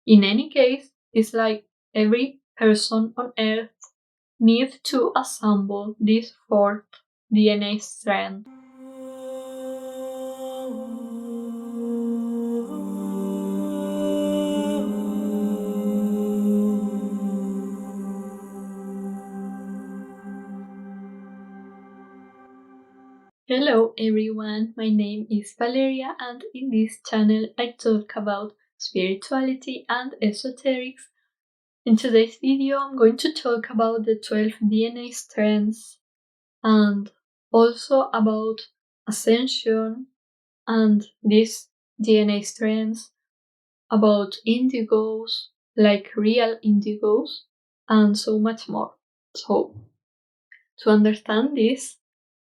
In any case, it's like every person on Earth needs to assemble this fourth DNA strand. Hello everyone, my name is Valeria and in this channel I talk about spirituality and esoterics. In today's video I'm going to talk about the 12 DNA strands and also about ascension and these DNA strands, about indigos, like real indigos, and so much more. So, to understand this,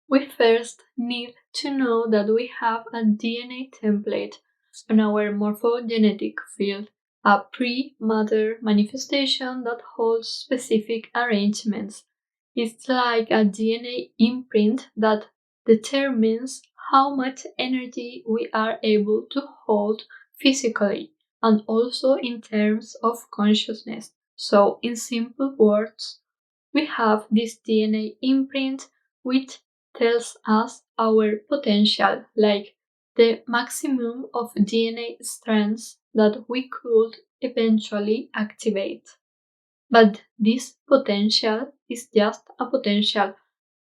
we first need to know that we have a DNA template on our morphogenetic field, a pre-matter manifestation that holds specific arrangements. It's like a DNA imprint that determines how much energy we are able to hold physically and also in terms of consciousness. So, in simple words, we have this DNA imprint which tells us our potential, like the maximum of DNA strands that we could eventually activate. But this potential is just a potential.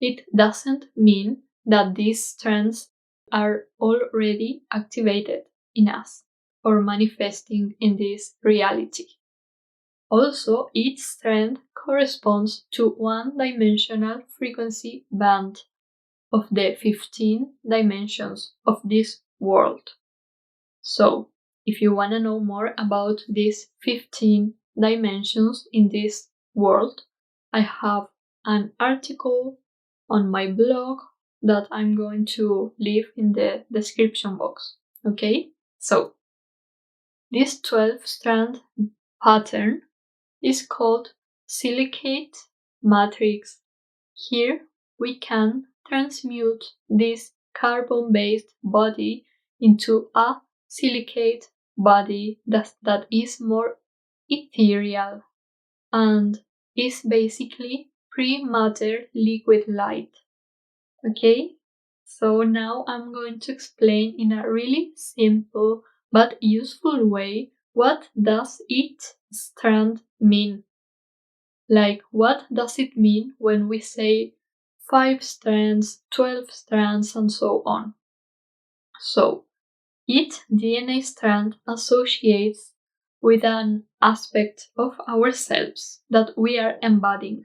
It doesn't mean that these strands are already activated in us or manifesting in this reality. Also, each strand corresponds to one-dimensional frequency band of the 15 dimensions of this world. So, if you want to know more about these 15 dimensions in this world, I have an article on my blog that I'm going to leave in the description box. Okay? So, this 12-strand pattern is called silicate matrix. Here we can transmute this carbon-based body into a silicate body that is more ethereal and is basically pre-matter liquid light. Okay? So now I'm going to explain in a really simple but useful way what does each strand mean. Like, what does it mean when we say 5 strands, 12 strands, and so on? So, each DNA strand associates with an aspect of ourselves that we are embodying.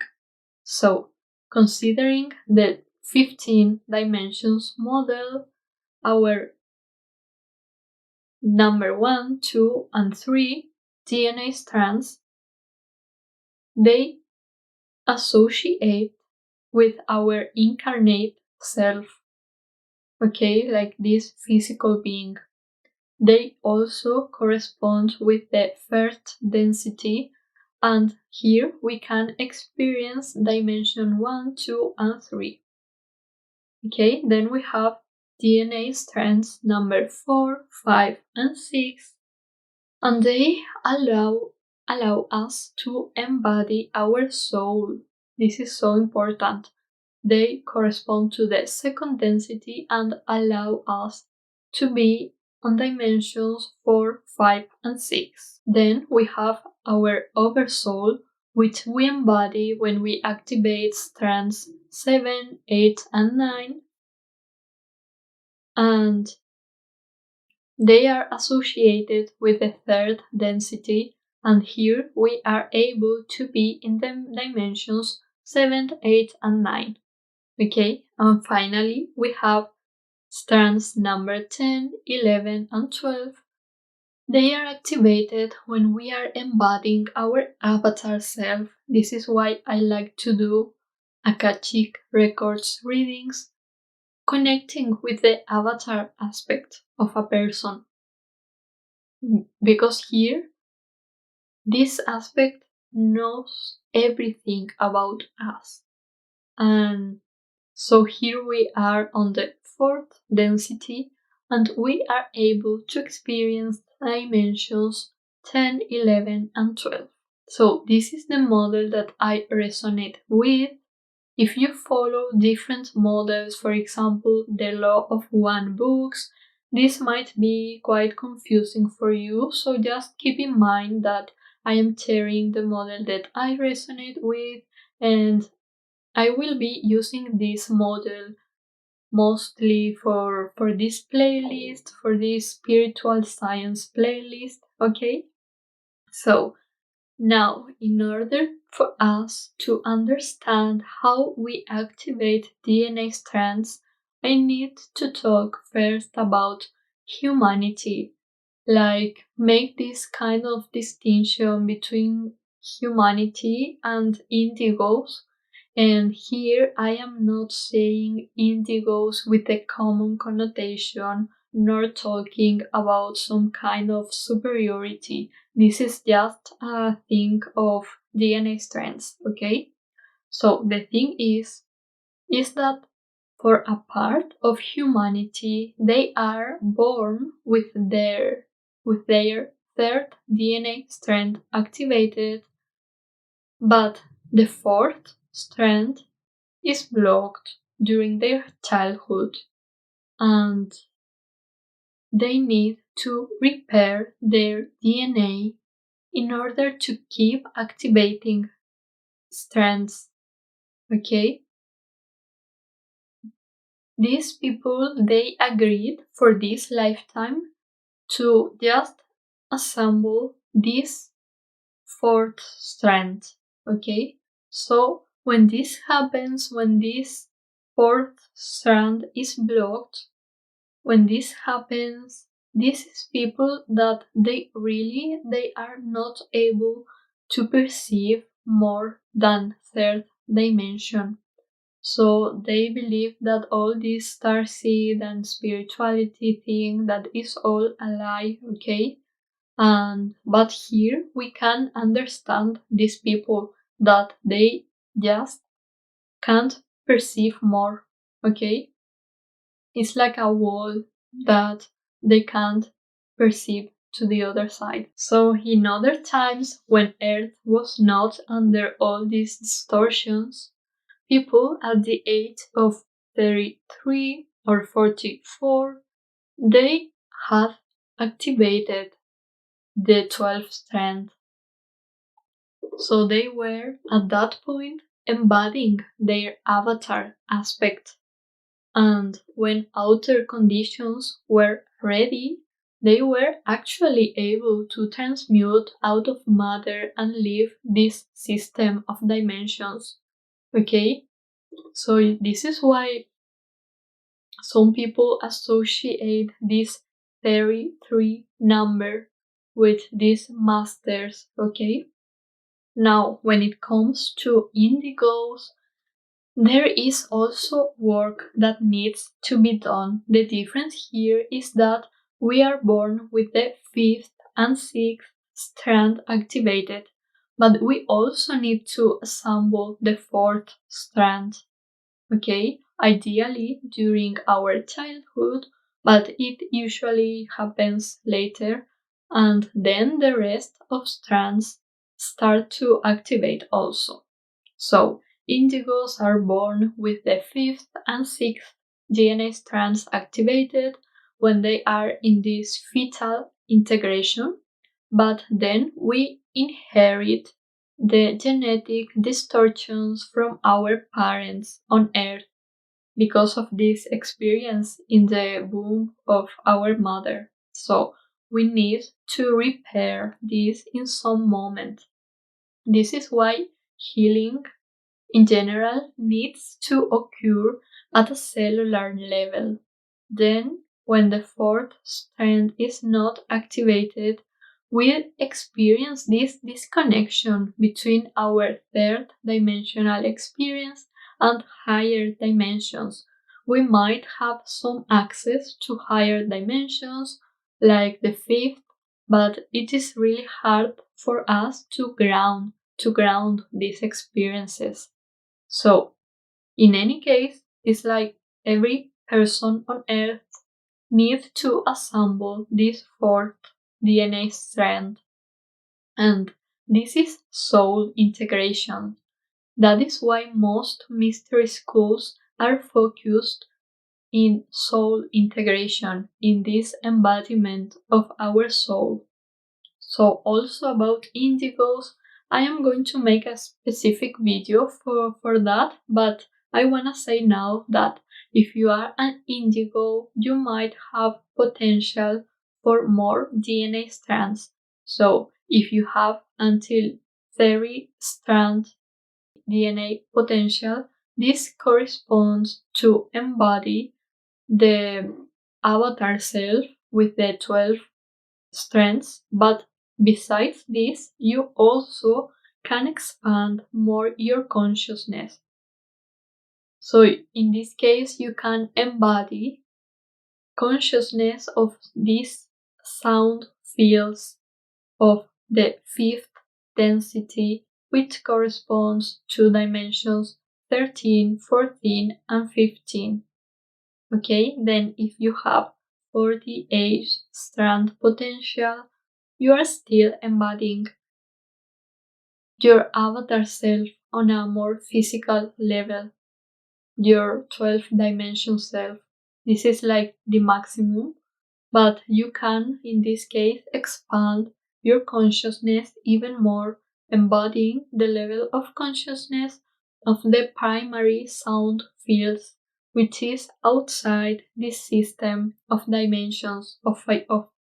So, considering the 15 dimensions model, our number 1, 2, and 3 DNA strands, they associate with our incarnate self, okay, like this physical being. They also correspond with the first density, and here we can experience dimension 1, 2, and 3. Okay, then we have DNA strands number 4, 5, and 6, and they allow us to embody our soul. This is so important. They correspond to the second density and allow us to be on dimensions 4, 5, and 6. Then we have our oversoul, which we embody when we activate strands 7, 8, and 9. And they are associated with the third density, and here we are able to be in the dimensions 7, 8, and 9. Okay, and finally we have strands number 10, 11, and 12. They are activated when we are embodying our avatar self. This is why I like to do Akashic Records readings, connecting with the avatar aspect of a person. Because here, this aspect knows everything about us. And so here we are on the fourth density, and we are able to experience dimensions 10, 11, and 12. So this is the model that I resonate with. If you follow different models, for example, the law of one books, this might be quite confusing for you. So just keep in mind that I am sharing the model that I resonate with, and I will be using this model mostly for this playlist, for this spiritual science playlist, okay? So now, in order for us to understand how we activate DNA strands, I need to talk first about humanity, like make this kind of distinction between humanity and indigos. And here I am not saying indigos with a common connotation, nor talking about some kind of superiority. This is just a thing of DNA strands, okay? So the thing is that for a part of humanity, they are born with their third DNA strand activated, but the fourth strand is blocked during their childhood, and they need to repair their DNA in order to keep activating strands. Okay? These people, they agreed for this lifetime to just assemble this fourth strand. Okay? So when this happens, when this fourth strand is blocked, when this happens, this is people that they are not able to perceive more than third dimension. So they believe that all this starseed and spirituality thing that is all a lie, okay? And but here we can understand these people that they just can't perceive more, okay? It's like a wall that they can't perceive to the other side. So in other times when Earth was not under all these distortions, people at the age of 33 or 44, they had activated the 12th strand. So they were at that point embodying their avatar aspect. And when outer conditions were ready, they were actually able to transmute out of matter and leave this system of dimensions. Okay? So this is why some people associate this 33 number with these masters, okay? Now, when it comes to indigos, there is also work that needs to be done. The difference here is that we are born with the fifth and sixth strand activated, but we also need to assemble the fourth strand. Okay, ideally during our childhood, but it usually happens later, and then the rest of strands start to activate also. So, indigos are born with the fifth and sixth DNA strands activated when they are in this fetal integration, but then we inherit the genetic distortions from our parents on Earth because of this experience in the womb of our mother. So we need to repair this in some moment. This is why healing in general needs to occur at a cellular level. Then, when the fourth strand is not activated, we experience this disconnection between our third dimensional experience and higher dimensions. We might have some access to higher dimensions, like the fifth, but it is really hard for us to ground these experiences. So, in any case, it's like every person on Earth needs to assemble this fourth DNA strand. And this is soul integration. That is why most mystery schools are focused in soul integration, in this embodiment of our soul. So also about indigos, I am going to make a specific video for that, but I wanna say now that if you are an indigo, you might have potential for more DNA strands. So if you have until 30 strand DNA potential, this corresponds to embody the avatar self with the 12 strengths, but besides this, you also can expand more your consciousness. So in this case, you can embody consciousness of these sound fields of the fifth density, which corresponds to dimensions 13, 14, and 15. Okay, then if you have 48 strand potential, you are still embodying your avatar self on a more physical level, your 12 dimension self. This is like the maximum, but you can, in this case, expand your consciousness even more, embodying the level of consciousness of the primary sound fields, which is outside this system of dimensions of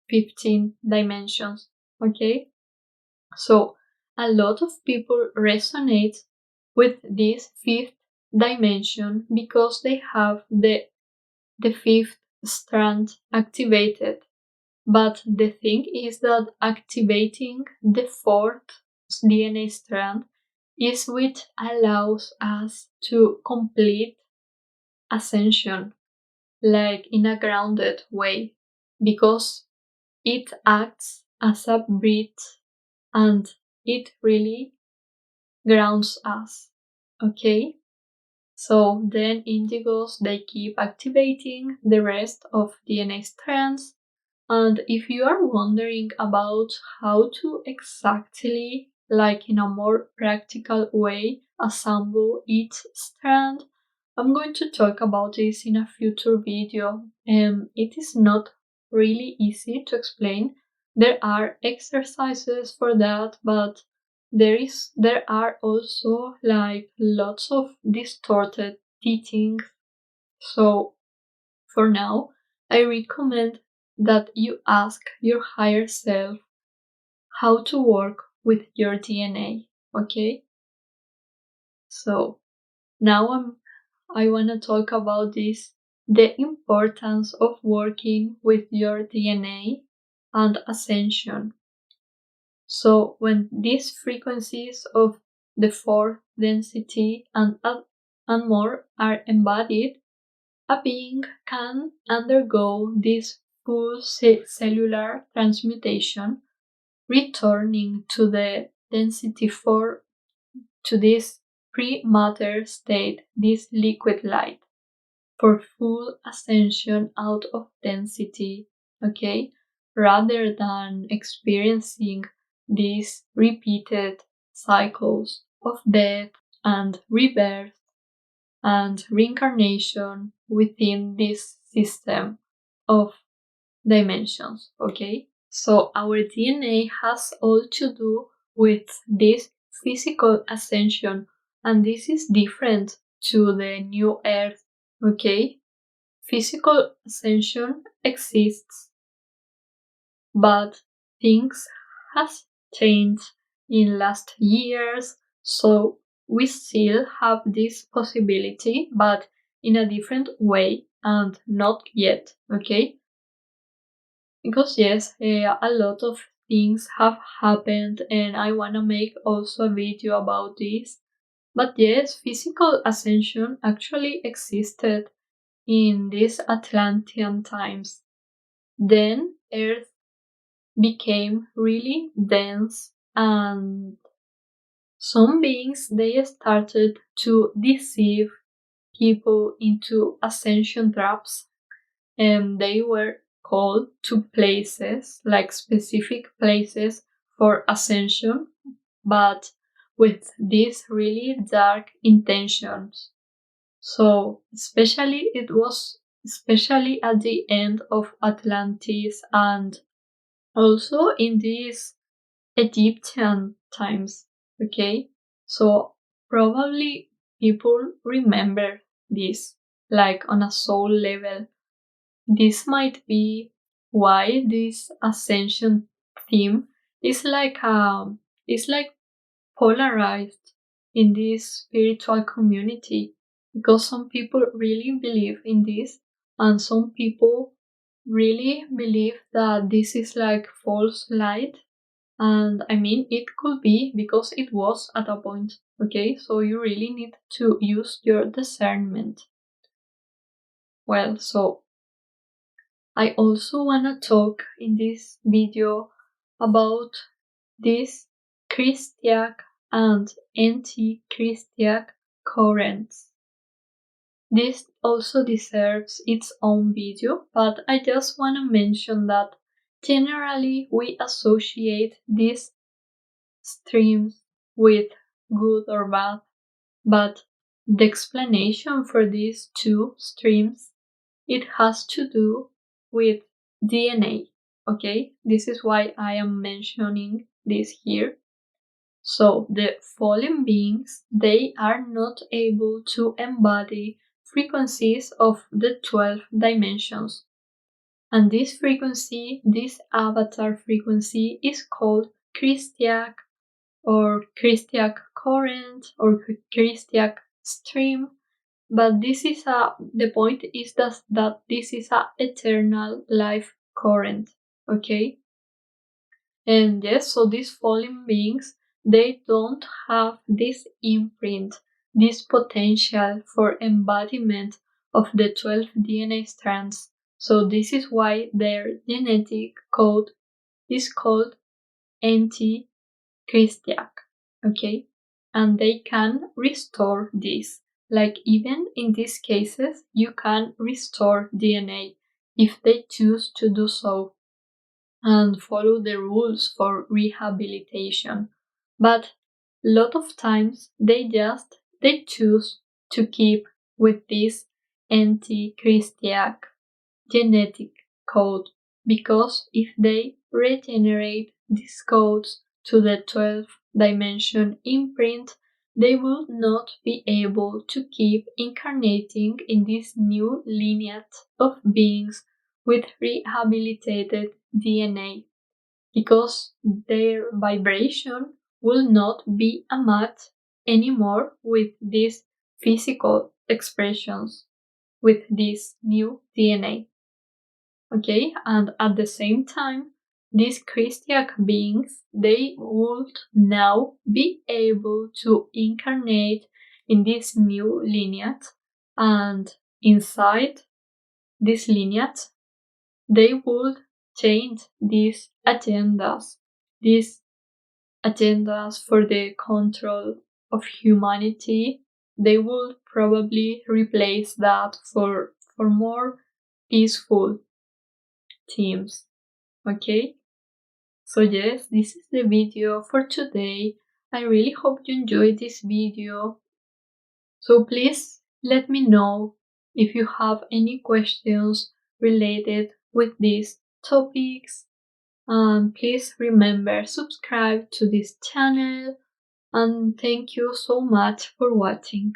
15 dimensions. Okay? So a lot of people resonate with this fifth dimension because they have the fifth strand activated. But the thing is that activating the fourth DNA strand is what allows us to complete ascension, like in a grounded way, because it acts as a bridge and it really grounds us. Okay? So then indigos, they keep activating the rest of DNA strands. And if you are wondering about how to exactly, like in a more practical way, assemble each strand, I'm going to talk about this in a future video. It is not really easy to explain. There are exercises for that, but there are also like lots of distorted teachings. So for now, I recommend that you ask your higher self how to work with your DNA, okay? So now I want to talk about this, the importance of working with your DNA and ascension. So when these frequencies of the fourth density and more are embodied, a being can undergo this full cellular transmutation, returning to the density 4, to this pre-matter state, this liquid light, for full ascension out of density, okay? Rather than experiencing these repeated cycles of death and rebirth and reincarnation within this system of dimensions, okay? So our DNA has all to do with this physical ascension, and this is different to the new earth, okay? Physical ascension exists, but things has changed in last years, so we still have this possibility, but in a different way and not yet, okay? Because yes, a lot of things have happened and I want to make also a video about this. But yes, physical ascension actually existed in these Atlantean times. Then Earth became really dense and some beings, they started to deceive people into ascension traps, and they were called to places, like specific places for ascension, but with these really dark intentions. So especially it was especially at the end of Atlantis and also in these Egyptian times. Okay, so probably people remember this like on a soul level. This might be why this ascension theme is like polarized in this spiritual community, because some people really believe in this and some people really believe that this is like false light. And I mean, it could be because it was at a point. Okay, so you really need to use your discernment. Well, so I also want to talk in this video about this Christiac and AntiChristiac currents. This also deserves its own video, but I just want to mention that generally we associate these streams with good or bad, but the explanation for these two streams, it has to do with DNA. Okay, this is why I am mentioning this here. So the fallen beings, they are not able to embody frequencies of the 12 dimensions. And this frequency, this avatar frequency, is called Christiac or Christiac current or Christiac stream. But the point is that this is a eternal life current. Okay? And yes, so these fallen beings, they don't have this imprint, this potential for embodiment of the 12 DNA strands. So this is why their genetic code is called anti-Christiac. Okay? And they can restore this. Like even in these cases, you can restore DNA if they choose to do so and follow the rules for rehabilitation. But a lot of times they choose to keep with this anti-Christiac genetic code, because if they regenerate these codes to the 12 dimension imprint, they will not be able to keep incarnating in this new lineage of beings with rehabilitated DNA, because their vibration will not be a match anymore with these physical expressions, with this new DNA. Okay, and at the same time, these Christiac beings, they would now be able to incarnate in this new lineage, and inside this lineage, they would change these agendas for the control of humanity. They will probably replace that for more peaceful themes. Okay? So yes, this is the video for today. I really hope you enjoyed this video. So please let me know if you have any questions related with these topics. And please remember subscribe to this channel, and thank you so much for watching.